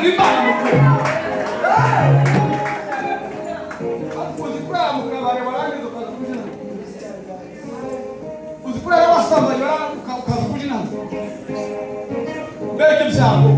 n'Imana mukuru uzikurara mu kabari warangiza ukaza kubyina uzikurara wasambanyi ukaza kubyina mbega ibyago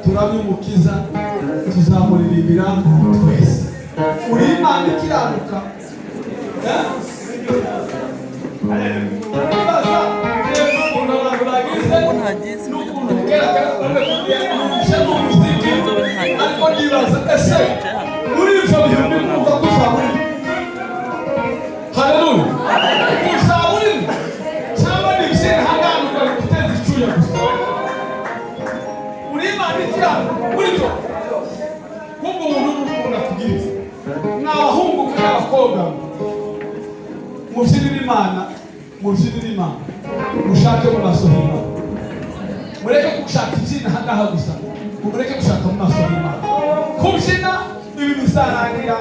turabimukiza tuzamuririmbira twese. Uri Imana ikiranuka. Ariko nibaza ese muri ibyo bihumbi mwumva kuzamurira. Haleluya. Kuzamurira cyangwa ni ibishyira hanganuka guteza icyuya gusa. Uri Imana ikiranuka muri byo. Kumva umuntu n'urukundo atugiriza. N'abahungu n'abakobwa mubyinire Imana, mubyinire Imana, mushake mu maso y'Imana. Mureke gushaka ibyina hangaha gusa, mureke gushaka mu maso y'Imana. Kubyina ibi bizarangira,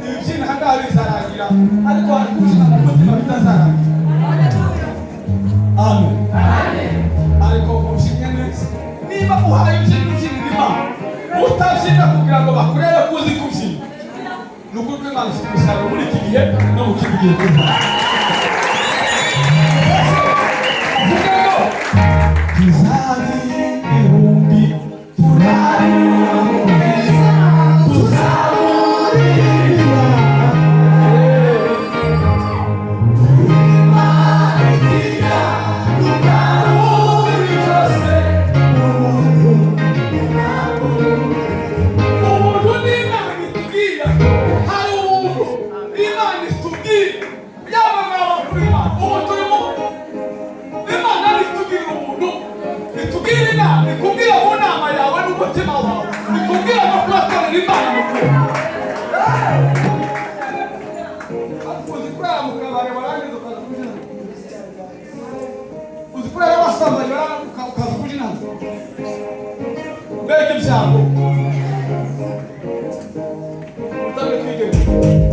ibibyina hangaha bizarangira, ariko hari kubyina mu mutima bitazarangira. Amen. Ariko mubyine neza. Niba uhaye ubyinira Imana, utabyina kugira ngo bakurebe ko uzi kubyina, ni ukuri Imana ifite umusaruro muri iki gihe no mu kindi gihe kuva. Tuzari ibihumbi turarimukiza tuzamurira Imana ikiranuka muri byose. Umuntu n'Imana itubwira, hari umuntu Imana itubwira yabagaba kuri Imana. Ubu turimo Imana itubwira umuntu, itubwira inama, ikubwira mu nama yawe n'umutima wawe, ikubwira no kurakorera Imana mukuru. Uzi kurara mu kabari warangiza ukaza kubyina, uzi kurara wasambanyi warangiza ukaza kubyina, mbega ibyago utabikwigerera.